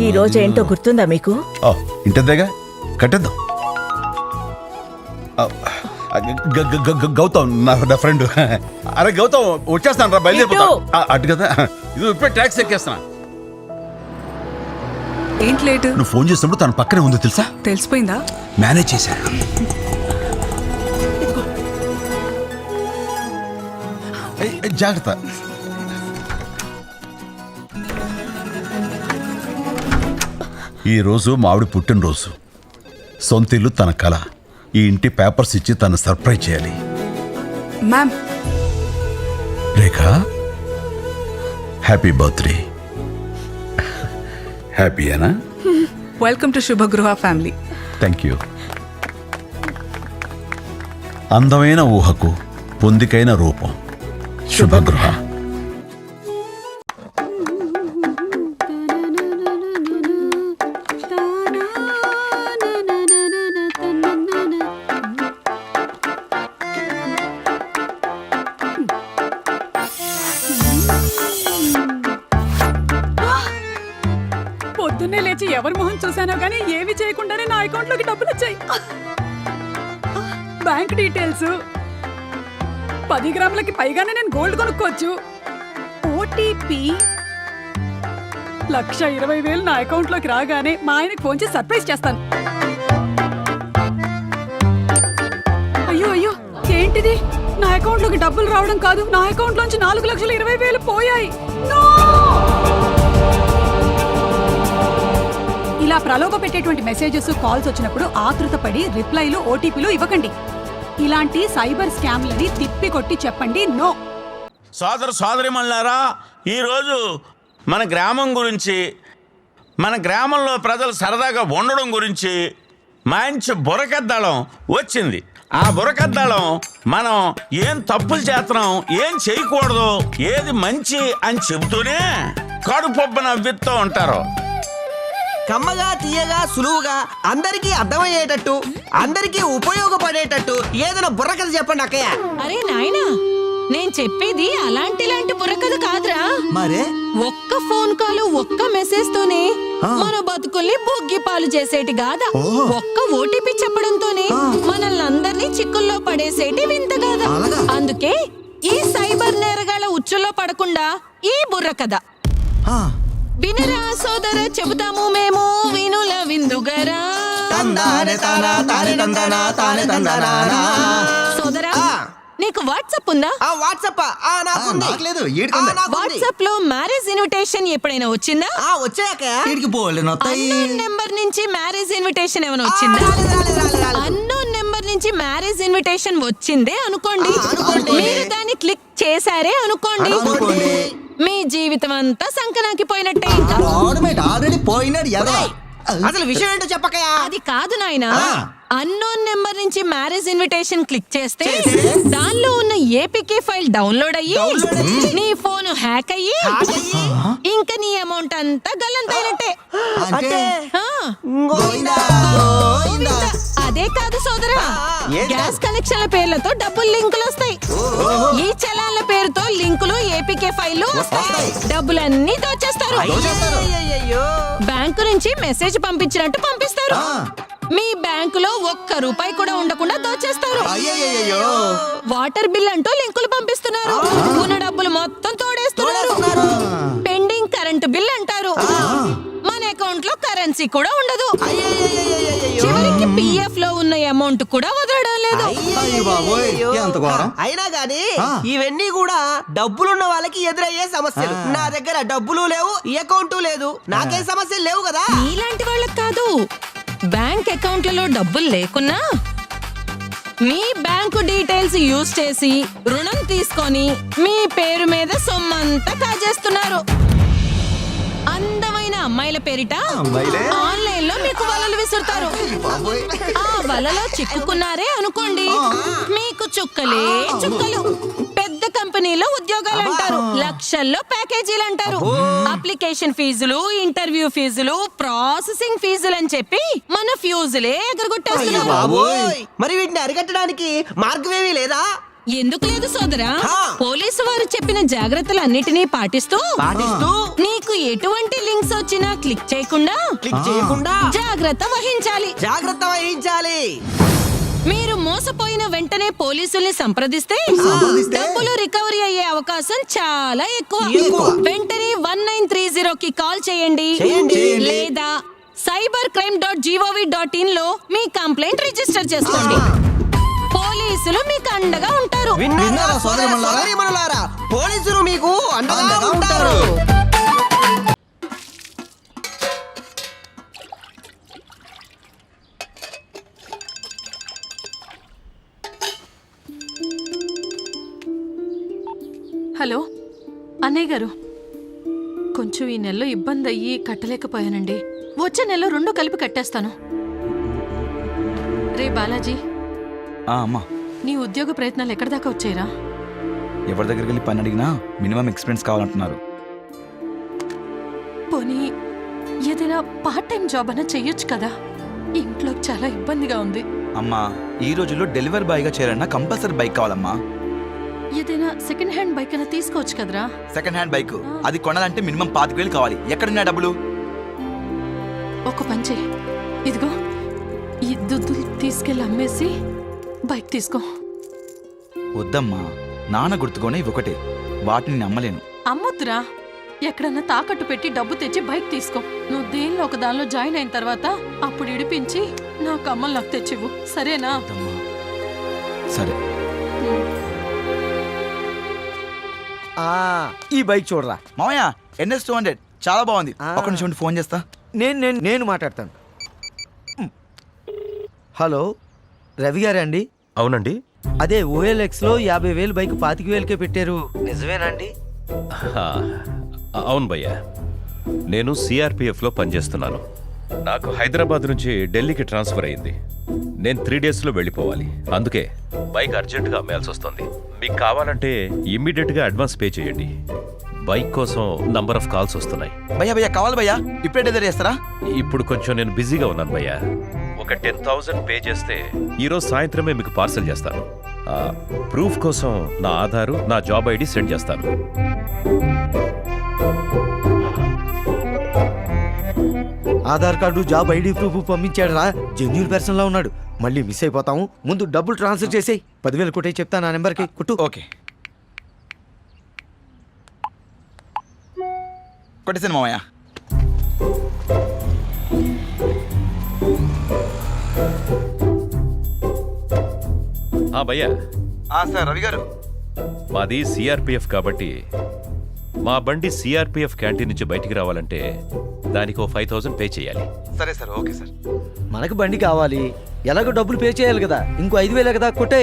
ఈ రోజు ఏంటో గుర్తుందా మీకు? ఇంటద్దేగా కట్టేద్దాం. గౌతమ్ నా ఫ్రెండ్. అరే గౌతమ్ వచ్చేస్తాను రా, బయలుదేరిపోతా. అటు కదా, ఇది ఇప్పుడే ట్యాక్సీ ఎక్కేస్తున్నా. ఏంటి లేటు? నువ్వు ఫోన్ చేసినప్పుడు తన పక్కనే ఉందో తెలుసా? తెలిసిపోయిందా? మేనేజ్ చేశాను. జాగ్రత్త. ఈరోజు మావిడి పుట్టినరోజు. సొంత ఇల్లు తన కళ. ఈ ఇంటి పేపర్స్ ఇచ్చి తను సర్ప్రైజ్ చేయాలి. మ్యామ్. Rekha, happy birthday. హ్యాపీయేనా? Welcome to Shubhagruha family. Thank you. అందమైన ఊహకు పొందికైన రూపం శుభగృహ. పొద్దున్నే లేచి ఎవరి మొహం చూసానో గానీ ఏమి చేయకుండానే నా అకౌంట్ లోకి డబ్బులు వచ్చాయి. బ్యాంక్ డీటెయిల్స్, 10 గ్రాములకి పైగానే నేను గోల్డ్ కొనుక్కోవచ్చు. ఓటీపీ 1,20,000 నా అకౌంట్ లోకి రాగానే మా ఆయనకి ఫోన్ చేసి సర్ప్రైజ్ చేస్తాను. అయ్యో అయ్యో, ఏంటిది? నా అకౌంట్ లోకి డబ్బులు రావడం కాదు, నా అకౌంట్ లోంచి 4,20,000 పోయాయి. ఇలా ప్రలోభ పెట్టేటువంటి మెసేజెస్, కాల్స్ వచ్చినప్పుడు ఆతృతపడి రిప్లైలు, ఓటీపీలు ఇవ్వకండి. ఇలాంటి సైబర్ స్కామ్లని తిప్పి కొట్టి చెప్పండి నో. సోదరిమణులారా, ఈరోజు మన గ్రామం గురించి, మన గ్రామంలో ప్రజలు సరదాగా ఉండడం గురించి మంచి బుర్రకద్దాళం వచ్చింది. ఆ బుర్రకద్దాళం మనం ఏం తప్పులు చేస్తున్నాం, ఏం చేయకూడదు, ఏది మంచి అని చెబుతూనే కడుపొబ్బ నవ్విస్తూ ఉంటారు. కమ్మగా, తీయగా, సులువుగా, అందరికీ అర్థమయ్యేటట్టు, అందరికీ ఉపయోగపడేటట్టు ఏదైనా బుర్రకథ చెప్పండి అక్కయ్య. అరే నాయనా, నేను చెప్పేది అలాంటి బుర్రకథ కాదురా. మరే ఒక్క ఫోన్ కాల్, ఒక్క మెసేజ్ తోనే మన బతుకుల్ని బొగ్గి పాలు చేసేటి గాదా. ఒక్క ఓటీపీ చెప్పడంతోనే మనల్ని అందరినీ చిక్కుల్లో పడేసేటి వింత గాదా. అందుకే ఈ సైబర్ నేరగాళ్ళ ఉచ్చుల్లో పడకుండా ఈ బుర్రకథ వినరా సోదర, చెబుతాము మేము వినుల విందుగరా. సోదరా, నీకు వాట్సాప్ ఉందా? వాట్సాప్ లో మ్యారేజ్ ఇన్విటేషన్ ఎప్పుడైనా వచ్చిందా? అన్నోన్ నెంబర్ నుంచి మ్యారేజ్ ఇన్విటేషన్ ఏమైనా వచ్చిందా? అన్నోన్ నెంబర్ నుంచి మ్యారేజ్ ఇన్విటేషన్ వచ్చిందే అనుకోండి, మీరు దాన్ని క్లిక్ చేశారే అనుకోండి, మీ జీవితం అంతా సంకనాకి పోయినట్టే. అసలు విషయం ఏంటో చెప్పకయా. అది కాదు నాయనా, అన్నోన్ నెంబర్ నుంచి మ్యారేజ్ ఇన్విటేషన్ క్లిక్ చేస్తే దానిలో ఉన్న ఏపీకే ఫైల్ డౌన్లోడ్ అయ్యి నీ ఫోన్ హ్యాక్ అయ్యి ఇంకా నీ అమౌంట్ అంతా గల్లంతైనట్టే. అదే కాదు సోదరా, గ్యాస్ కనెక్షన్ల పేర్లతో డబ్బులు లింకులు వస్తాయి. ఈ చలాన్ల పేరుతో లింకులు, ఏపీకే ఫైళ్లు వస్తాయి. డబ్బులన్నీ దోచేస్తారు. బ్యాంకు నుంచి మెసేజ్ పంపించినట్టు పంపిస్తారు. మీ బ్యాంకులో ₹1 కూడా ఉండకుండా దోచేస్తారు. వాటర్ బిల్ అంటూ లింకులు పంపిస్తున్నారు. ఉన్న డబ్బులు మొత్తం తోడేస్తున్నారు. పెండింగ్ కరెంటు బిల్ అంటారు. మన అకౌంట్ లో కరెన్సీ కూడా ఉండదు. చివరికి పిఎఫ్ లో ఉన్న అమౌంట్ కూడా వదలడం లేదు. అయినా గానీ ఇవన్నీ కూడా డబ్బులున్న వాళ్ళకి ఎదురయ్యే సమస్యలు. నా దగ్గర డబ్బులు లేవు, అకౌంట్ లేదు, నాకేం సమస్యలు లేవు కదా. నీలాంటి వాళ్ళకి కాదు, బ్యాంక్ అకౌంట్లలో డబ్బులు లేకున్నా మీ బ్యాంకు డీటెయిల్స్ యూజ్ చేసి రుణం తీసుకొని మీ పేరు మీద సొమ్మంతా కాజేస్తున్నారు. అందమైన అమ్మాయిల పేరిట ఆన్లైన్ లో మీకు వలలు విసురుతారు. ఆ వలలో చిక్కుకున్నారే అనుకోండి, మీకు చుక్కలే చుక్కలు. పెద్ద కంపెనీలో ఉద్యోగాలు అంటారు, లక్షల్లో ప్యాకేజీలు అంటారు. అప్లికేషన్ ఫీజులు, ఇంటర్వ్యూ ఫీజులు, ప్రాసెసింగ్ ఫీజులు అని చెప్పి మన ఫ్యూజులే ఎగరగొట్టేస్తున్నారు. మరి వీటిని అరికట్టడానికి మార్గమేమీ లేదా? ఎందుకు లేదు సోదరా హా. పోలీసు వారు చెప్పిన జాగ్రత్తలన్నిటినీ పాటిస్తూ పాటిస్తూ నీకు ఎటువంటి లింక్స్ వచ్చినా క్లిక్ చేయకుండా క్లిక్ చేయకుండా జాగ్రత్త వహించాలి. జాగ్రత్త వహించాలి. మీరు మోసపోయిన వెంటనే పోలీసుల్ని సంప్రదిస్తే డబ్బులు రికవరీ అయ్యే అవకాశం చాలా ఎక్కువ. ఎక్కువ. వెంటనే 1930 కి కాల్ చేయండి చేయండి. లేదా cybercrime.gov.in లో మీ కంప్లైంట్ రిజిస్టర్ చేసుకోండి. పోలీసులు మీకు అండగా ఉంటారు. విన్నారా సోదరీమణులారా? పోలీసులు మీకు అండగా ఉంటారు. హలో అన్నయ్య గారు, కొంచెం ఈ నెలలో ఇబ్బంది అయ్యి కట్టలేకపోయానండి. వచ్చే నెలలో 2 కలిపి కట్టేస్తాను. రే బాలాజీ, అమ్మా, నీ ఉద్యోగ ప్రయత్నాలు ఎక్కడి దాకా వచ్చాయిరా? ఎవరి దగ్గరికి వెళ్ళి పని అడిగినా మినిమం ఎక్స్పీరియన్స్ కావాలంటున్నారు. పోనీ ఏదైనా పార్ట్ టైం జాబ్ అన్నా చెయ్యొచ్చు కదా. ఇంట్లో చాలా ఇబ్బందిగా ఉంది. అమ్మా, ఈ రోజుల్లో డెలివరీ బాయ్గా చేరన్నా కంపల్సరీ బైక్ కావాలమ్మా. ఏదైనా సెకండ్ హ్యాండ్ బైక్ అయినా తీసుకోవచ్చు కదరా. సెకండ్ హ్యాండ్ బైక్ అది కొనాలంటే మినిమం 25,000 కావాలి. ఎక్కడున్నా డబ్బులు? ఒక పని చెయ్యి, ఇదిగో ఈ దుద్దులు తీసుకెళ్ళి అమ్మేసి బైక్ తీసుకో. వద్దమ్మా, నాన్న గుర్తుకోనే ఇవి ఒకటే, వాటిని నేను అమ్మలేను. అమ్మొద్దురా, ఎక్కడన్నా తాకట్టు పెట్టి డబ్బు తెచ్చి బైక్ తీసుకో. నువ్వు దేనిలో ఒక దానిలో జాయిన్ అయిన తర్వాత అప్పుడు ఇడిపించి నాకు అమ్మలు నాకు తెచ్చివ్వు, సరేనా? వద్దమ్మా. సరే. ఈ బైక్ చూడరా. మామయ్య, NS 200 చాలా బాగుంది. ఒక నిమిషం ఉండి ఫోన్ చేస్తా. నేను మాట్లాడతాను. హలో, రవి గారా అండి? అవునండి. అదే OLX లో 50,000 బైక్ 25,000కే పెట్టారు, నిజమేనండి? అవును భయ్యా, నేను సిఆర్పిఎఫ్లో పనిచేస్తున్నాను. నాకు హైదరాబాద్ నుంచి ఢిల్లీకి ట్రాన్స్ఫర్ అయింది. నేను 3 డేస్లో వెళ్ళిపోవాలి. అందుకే బైక్ అర్జెంటుగా అమ్మేయాల్సి వస్తుంది. మీకు కావాలంటే ఇమ్మీడియట్గా అడ్వాన్స్ పే చేయండి. బైక్ కోసం నంబర్ ఆఫ్ కాల్స్ వస్తున్నాయి. భయ్యా కావాలి భయ్యా, ఇప్పుడే డెలివరీ చేస్తారా? ఇప్పుడు కొంచెం నేను బిజీగా ఉన్నాను భయ్యా. ఒక 10,000 పే చేస్తే ఈరోజు సాయంత్రమే మీకు పార్సల్ చేస్తాను. ప్రూఫ్ కోసం నా ఆధారు, నా జాబ్ ఐడి సెండ్ చేస్తాను. Aadhaar card, job ID proof పంపించాడు రా. జెన్యూన్ పర్సన్ లా ఉన్నాడు. మళ్ళీ మిస్ అయిపోతాము. ముందు డబ్బులు ట్రాన్స్ఫర్ చేసేయి. 10,000 కొట్టే చెప్తా నా నెంబర్కి. కుట్టు. ఓకే, కొట్టేసాను మామయ్య. భయ్యా, సార్ రవి గారు, మాది సిఆర్పిఎఫ్ కాబట్టి మా బండి సిఆర్పిఎఫ్ క్యాంటీన్ నుంచి బయటికి రావాలంటే దానికి ఓ 5,000 పే చేయాలి. సరే సార్, ఓకే సార్. మనకు బండి కావాలి, ఎలాగో డబ్బులు పే చేయాలి కదా. ఇంకో 5,000 కదా, కొట్టే.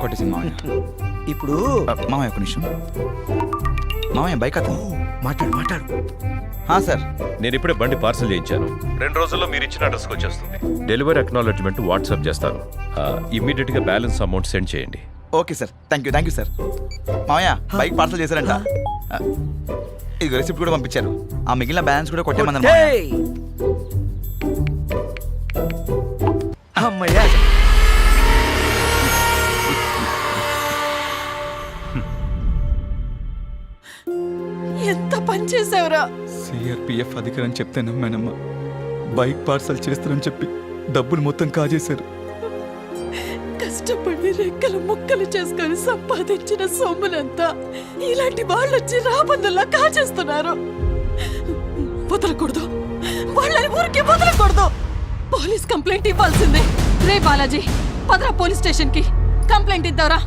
కొట్టేసింది మామయ్య. ఇప్పుడు మామయ్య ఒక నిమిషం. మామయ్య బైక్ అతను. మాట్లాడు. సార్, నేను ఇప్పుడే బండి పార్సల్ చేయించాను. 2 రోజుల్లో మీరు ఇచ్చిన అడ్రస్కి వచ్చేస్తుంది. డెలివరీ అక్నాలెడ్జ్మెంట్ వాట్సాప్ చేస్తాను. ఇమ్మీడియట్ గా బ్యాలెన్స్ అమౌంట్ సెండ్ చేయండి. Okay sir, thank you sir. మామయ్య బైక్ పార్సల్ చేశారంట. ఇది రెసిప్ట్ కూడా పంపించారు. ఆ మిగిలిన బ్యాలెన్స్ కూడా కొట్టేమన్నారు మామయ్య. అమ్మయ్యా. ఎంత పని చేసావురా. సిఆర్పిఎఫ్ అధికారని చెప్తే నమ్మానమ్మా. బైక్ పార్సల్ చేస్తారని చెప్పి డబ్బులు మొత్తం కాజేశారు. కష్టపడి రెక్కలు ముక్కలు చేసుకొని సంపాదించిన సొమ్మునంతా ఇలాంటి వాళ్ళు వచ్చి రాబందుల్లా కాజేస్తున్నారు. వదలకూడదు, వాళ్ళని ఊరికే వదలకూడదు. పోలీస్ కంప్లైంట్ ఇవ్వాల్సిందే. రే బాలాజీ, పదరా పోలీస్ స్టేషన్ కి కంప్లైంట్ ఇద్దారా.